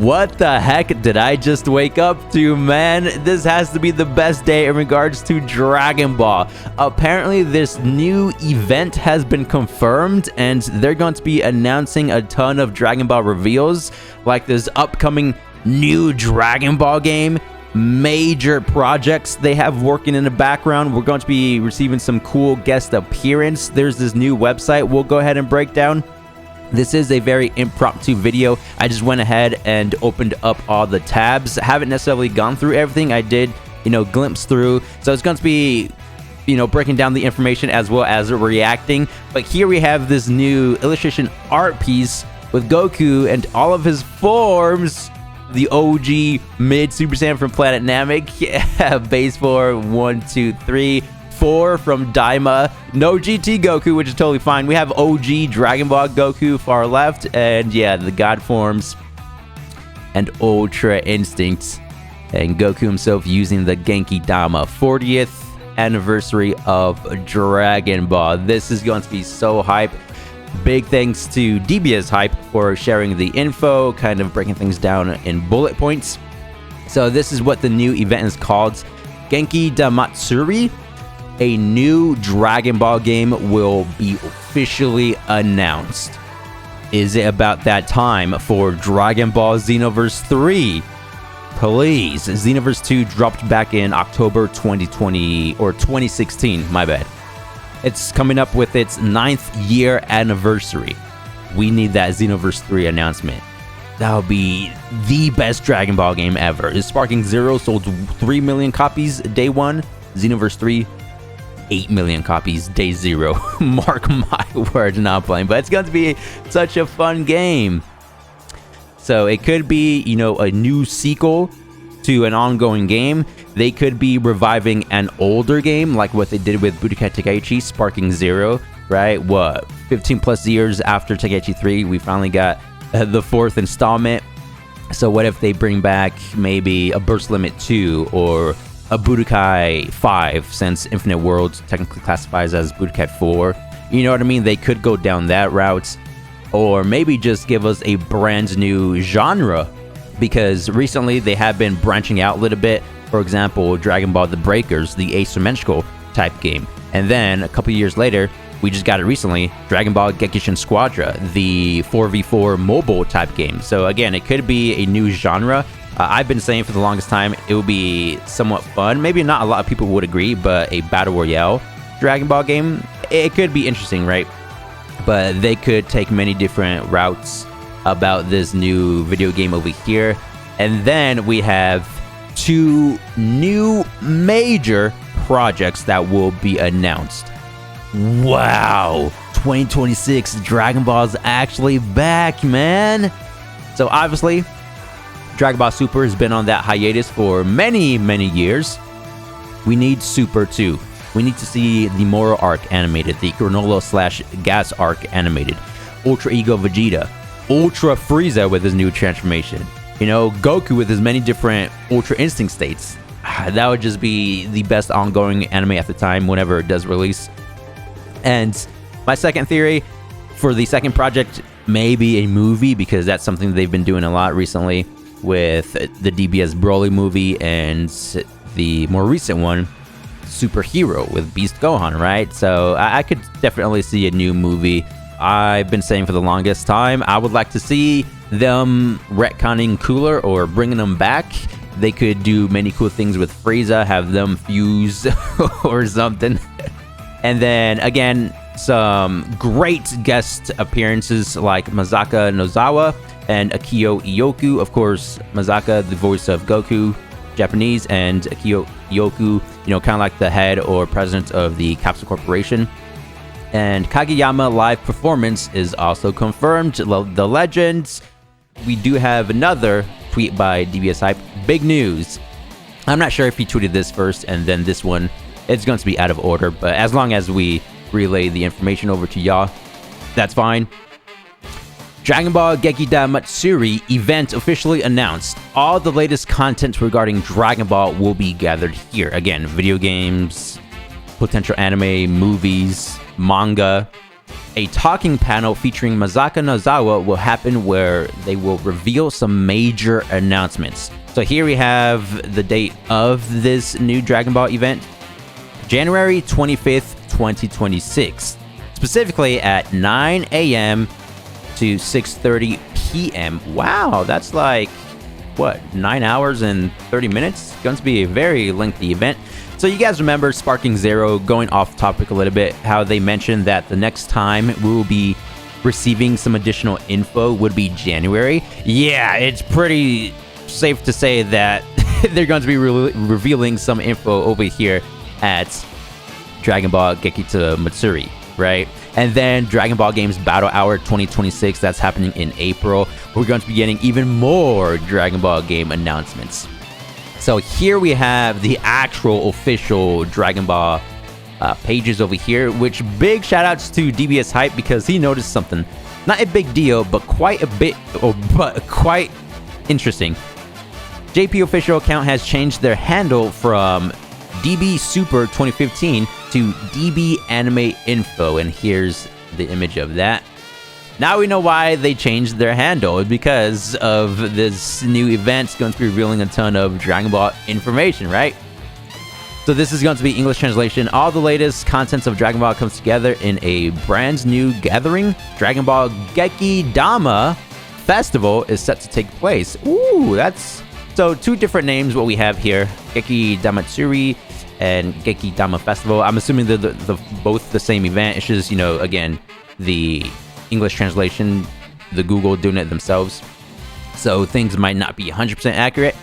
What the heck did I just wake up to, man? This has to be the best day in regards to Dragon Ball. Apparently, this new event has been confirmed, and they're going to be announcing a ton of Dragon Ball reveals, like this upcoming new Dragon Ball game, major projects they have working in the background. We're going to be receiving some cool guest appearance. There's this new website we'll go ahead and break down. This is a very impromptu video. I just went ahead and opened up all the tabs. I haven't necessarily gone through everything. I did, glimpse through. So it's going to be, breaking down the information as well as reacting. But here we have this new illustration art piece with Goku and all of his forms. The OG mid Super Saiyan from Planet Namek. Yeah, base 4, 1, 2, 3. 4 from Daima. No GT Goku, which is totally fine. We have OG Dragon Ball Goku far left, and yeah, the God forms and Ultra Instincts, and Goku himself using the Genki Dama. 40th anniversary of Dragon Ball. This is going to be so hype. Big thanks to DBS Hype for sharing the info, kind of breaking things down in bullet points. So this is what the new event is called. Genki Damatsuri. A new Dragon Ball game will be officially announced. Is it about that time for Dragon Ball Xenoverse 3? Please. Xenoverse 2 dropped back in October 2020 or 2016, my bad. It's coming up with its 9th year anniversary. We need that Xenoverse 3 announcement. That would be the best Dragon Ball game ever. Sparking Zero sold 3 million copies day 1. Xenoverse 3 8 million copies day 0. Mark my words, not playing, but it's going to be such a fun game. So it could be, a new sequel to an ongoing game. They could be reviving an older game, like what they did with Budokai Tenkaichi Sparking Zero, right? 15 plus years after Tenkaichi 3, we finally got the 4th installment. So what if they bring back maybe a Burst Limit 2 or a Budokai 5, since Infinite Worlds technically classifies as Budokai 4. You know what I mean? They could go down that route. Or maybe just give us a brand new genre, because recently they have been branching out a little bit. For example, Dragon Ball The Breakers, the asymmetrical type game. And then a couple years later, we just got it recently, Dragon Ball Gekishin Squadra, the 4v4 mobile type game. So again, it could be a new genre. I've been saying for the longest time it would be somewhat fun. Maybe not a lot of people would agree, but a Battle Royale Dragon Ball game, it could be interesting, right? But they could take many different routes about this new video game over here. And then we have 2 new major projects that will be announced. Wow! 2026 Dragon Ball is actually back, man! So obviously, Dragon Ball Super has been on that hiatus for many, many years. We need Super 2. We need to see the Moro arc animated, the Granola/Gas arc animated, Ultra Ego Vegeta, Ultra Frieza with his new transformation, Goku with his many different Ultra Instinct states. That would just be the best ongoing anime at the time whenever it does release. And my second theory for the second project, maybe a movie, because that's something they've been doing a lot recently with the DBS Broly movie and the more recent one, Superhero with Beast Gohan, right? So I could definitely see a new movie. I've been saying for the longest time, I would like to see them retconning Cooler or bringing them back. They could do many cool things with Frieza, have them fuse or something. And then again, some great guest appearances like Masaka Nozawa and Akio Iyoku. Of course, Masaka, the voice of Goku, Japanese, and Akio Iyoku, kind of like the head or president of the Capsule Corporation. And Kageyama live performance is also confirmed. The Legends. We do have another tweet by DBS Hype. Big news. I'm not sure if he tweeted this first and then this one. It's going to be out of order, but as long as we relay the information over to y'all, that's fine. Dragon Ball Gekida Matsuri event officially announced. All the latest content regarding Dragon Ball will be gathered here. Again, video games, potential anime, movies, manga, a talking panel featuring Masaka Nozawa will happen where they will reveal some major announcements. So here we have the date of this new Dragon Ball event, January 25th, 2026, specifically at 9 a.m. to 6:30 p.m. Wow, that's like, what, 9 hours and 30 minutes? It's going to be a very lengthy event. So you guys remember Sparking Zero, going off topic a little bit, how they mentioned that the next time we will be receiving some additional info would be January? Yeah, it's pretty safe to say that they're going to be revealing some info over here at Dragon Ball Gekita Matsuri, right? And then Dragon Ball Games Battle Hour 2026, that's happening in April. We're going to be getting even more Dragon Ball game announcements. So here we have the actual official Dragon Ball pages over here, which big shout outs to DBS Hype because he noticed something. Not a big deal, but quite interesting. JP official account has changed their handle from DB Super 2015 to DB Anime Info, and here's the image of that. Now we know why they changed their handle, because of this new event going to be revealing a ton of Dragon Ball information, right? So this is going to be English translation. All the latest contents of Dragon Ball comes together in a brand new gathering. Dragon Ball Gekidama Festival is set to take place. Ooh, that's... So two different names what we have here, Gekidamatsuri and Gekidama Festival. I'm assuming they're both the same event. It's just, you know, again, the English translation, the Google doing it themselves. So things might not be 100% accurate.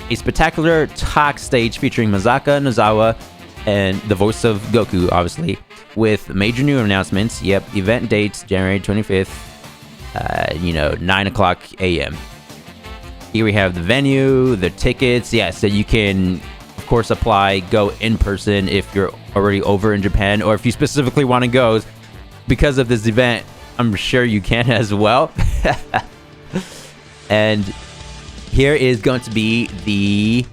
A spectacular talk stage featuring Masaka Nozawa and the voice of Goku, obviously, with major new announcements. Yep, event dates, January 25th, 9 o'clock a.m. Here we have the venue, the tickets. Yeah, so you can, of course, apply, go in person if you're already over in Japan, or if you specifically want to go because of this event, I'm sure you can as well. And here is going to be the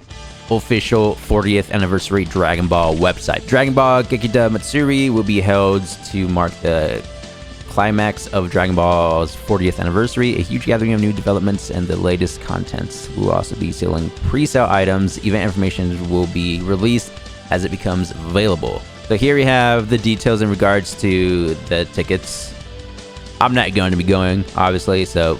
official 40th anniversary Dragon Ball website. Dragon Ball Gekita Matsuri will be held to mark the climax of Dragon Ball's 40th anniversary. A huge gathering of new developments and the latest contents. We will also be selling pre-sale items. Event information will be released as it becomes available. So here we have the details in regards to the tickets. I'm not going to be going, obviously, so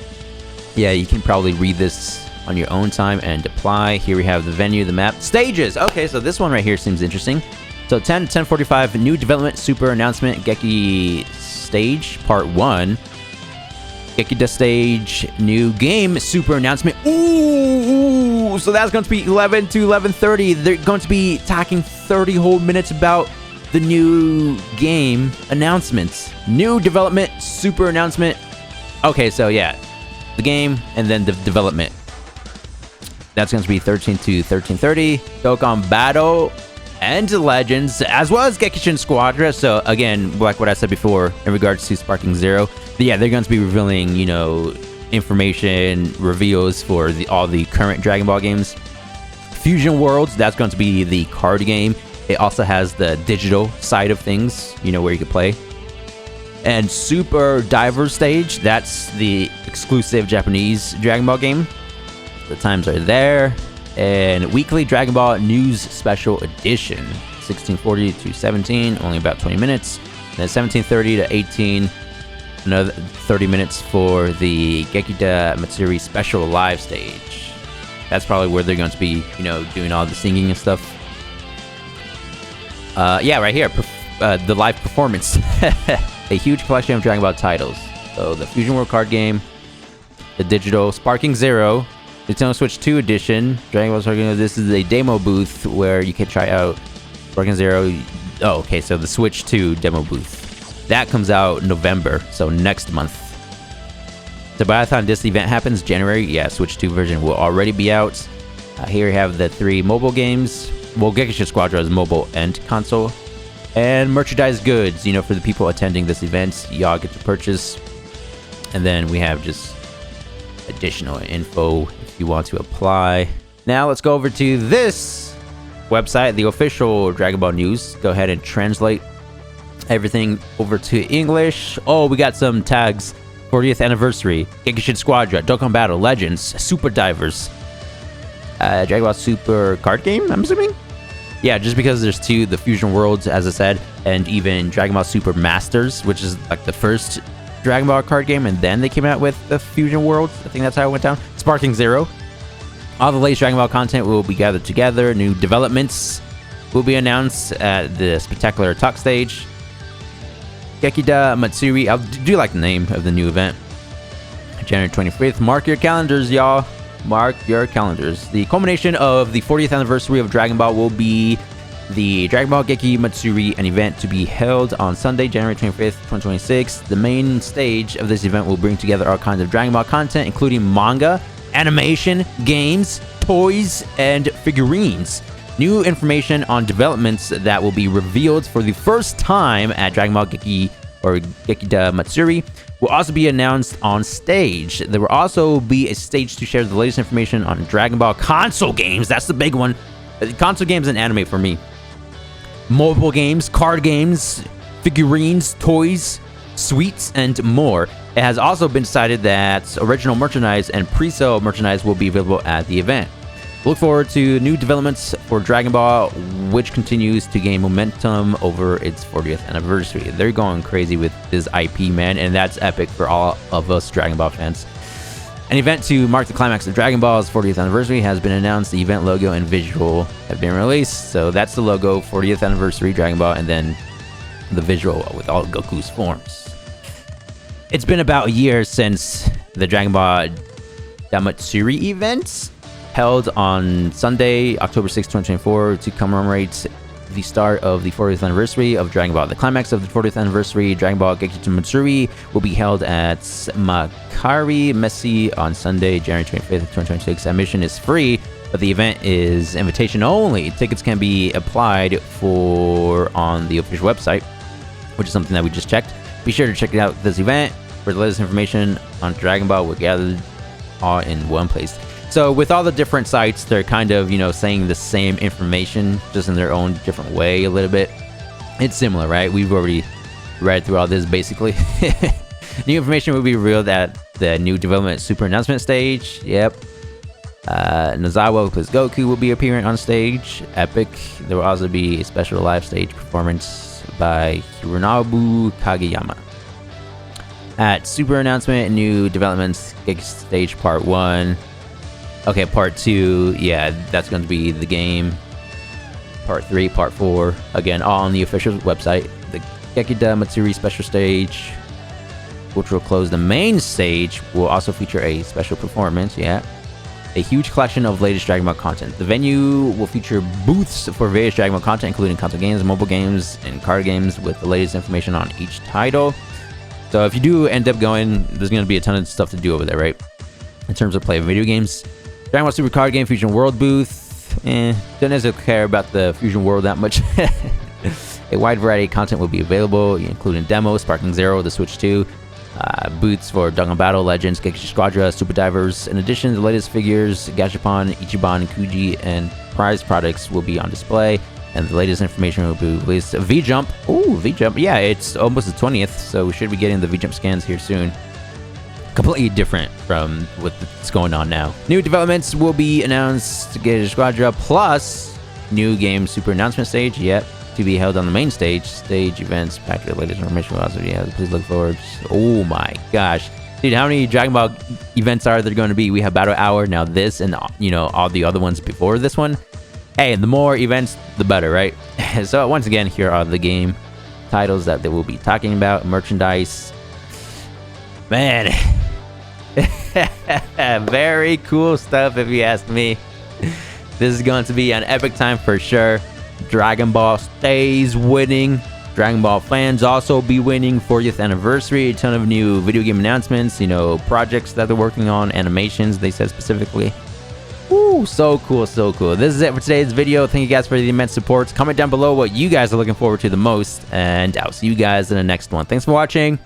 yeah, you can probably read this on your own time and apply. Here we have the venue, the map, stages. Okay, so this one right here seems interesting. So 10:45, new development super announcement, Geki stage part 1. Gekida stage, new game super announcement. Ooh, so that's going to be 11 to 11:30. They're going to be talking 30 whole minutes about the new game announcements. New development super announcement. Okay, so yeah, the game and then the development. That's going to be 13 to 13:30. Dokkan Battle and Legends, as well as Gekishin Squadra. So again, like what I said before in regards to Sparking Zero, but yeah, they're going to be revealing, you know, information, reveals for all the current Dragon Ball games. Fusion Worlds, that's going to be the card game. It also has the digital side of things, you know, where you can play. And Super Diver Stage, that's the exclusive Japanese Dragon Ball game. The times are there. And Weekly Dragon Ball News Special Edition, 1640 to 17, only about 20 minutes. Then 1730 to 18, another 30 minutes for the Gekida Matsuri Special Live Stage. That's probably where they're going to be, you know, doing all the singing and stuff. Yeah, right here, the live performance. A huge collection of Dragon Ball titles. So the Fusion World card game, the digital Sparking Zero, Nintendo Switch 2 edition, Dragon Ball Sparking. This is a demo booth where you can try out Sparking Zero. Oh, okay, so the Switch 2 demo booth. That comes out November, so next month. So by the time this event happens, January, yeah, Switch 2 version will already be out. Here we have the 3 mobile games. Well, Gekishin Squadra is mobile and console. And merchandise goods, you know, for the people attending this event, y'all get to purchase. And then we have just additional info if you want to apply. Now let's go over to this website, the official Dragon Ball News. Go ahead and translate everything over to English. Oh, we got some tags. 40th anniversary, Gekishin Squadra, Dokkan Battle, Legends, Super Divers, Dragon Ball Super card game, I'm assuming? Yeah, just because there's two, the Fusion Worlds, as I said, and even Dragon Ball Super Masters, which is like the first Dragon Ball card game, and then they came out with the Fusion Worlds. I think that's how it went down. Sparking Zero. All the latest Dragon Ball content will be gathered together. New developments will be announced at the Spectacular Talk stage. Gekida Matsuri, I do like the name of the new event. January 25th. Mark your calendars, y'all. Mark your calendars. The culmination of the 40th anniversary of Dragon Ball will be the Dragon Ball Geki Matsuri, an event to be held on Sunday, January 25th, 2026. The main stage of this event will bring together all kinds of Dragon Ball content, including manga, animation, games, toys, and figurines. New information on developments that will be revealed for the first time at Dragon Ball Geki or Gekida Matsuri will also be announced on stage. There will also be a stage to share the latest information on Dragon Ball console games. That's the big one. Console games and anime for me. Mobile games, card games, figurines, toys, sweets, and more. It has also been decided that original merchandise and pre-sale merchandise will be available at the event. Look forward to new developments for Dragon Ball, which continues to gain momentum over its 40th anniversary. They're going crazy with this IP, man, and that's epic for all of us Dragon Ball fans. An event to mark the climax of Dragon Ball's 40th anniversary has been announced. The event logo and visual have been released. So that's the logo, 40th anniversary Dragon Ball, and then the visual with all Goku's forms. It's been about a year since the Dragon Ball Damatsuri event held on Sunday, October 6, 2024, to commemorate the start of the 40th anniversary of Dragon Ball. The climax of the 40th anniversary Dragon Ball Gekita Matsuri will be held at Makari Messi on Sunday, January 25th, 2026. Admission is free, but the event is invitation only. Tickets can be applied for on the official website, which is something that we just checked. Be sure to check out this event for the latest information on Dragon Ball. We're gathered all in one place. So with all the different sites, they're kind of, saying the same information, just in their own different way a little bit. It's similar, right? We've already read through all this, basically. New information will be revealed at the new development super announcement stage. Yep. Nozawa plus Goku will be appearing on stage. Epic. There will also be a special live stage performance by Hironobu Kageyama. At super announcement, new developments, Geki Stage Part 1. Okay, Part 2, yeah, that's going to be the game. Part 3, Part 4, again, all on the official website. The Gekida Matsuri Special Stage, which will close the main stage, will also feature a special performance, yeah. A huge collection of latest Dragon Ball content. The venue will feature booths for various Dragon Ball content, including console games, mobile games, and card games, with the latest information on each title. So if you do end up going, there's going to be a ton of stuff to do over there, right? In terms of play video games. Dragon Ball Super Card Game Fusion World booth. Don't necessarily care about the Fusion World that much. A wide variety of content will be available, including demos, Sparking Zero, the Switch 2, booths for Dokkan Battle, Legends, Gekishin Squadra, Super Divers. In addition, the latest figures, Gashapon, Ichiban, Kuji, and prize products will be on display. And the latest information will be released. V-Jump. Ooh, V-Jump. Yeah, it's almost the 20th, so we should be getting the V-Jump scans here soon. Completely different from what's going on now. New developments will be announced to Gekishin Squadra, plus new game super announcement stage, yep, to be held on the main stage. Stage events, packed with latest information. Also, yeah, please look forward. Oh my gosh. Dude, how many Dragon Ball events are there going to be? We have Battle Hour, now this, and all the other ones before this one. Hey, the more events, the better, right? So once again, here are the game titles that they will be talking about. Merchandise. Man. Very cool stuff, if you ask me. This is going to be an epic time for sure. Dragon Ball stays winning. Dragon Ball fans also be winning. 40th anniversary. A ton of new video game announcements. Projects that they're working on. Animations, they said specifically. Woo, so cool, so cool. This is it for today's video. Thank you guys for the immense support. Comment down below what you guys are looking forward to the most, and I'll see you guys in the next one. Thanks for watching.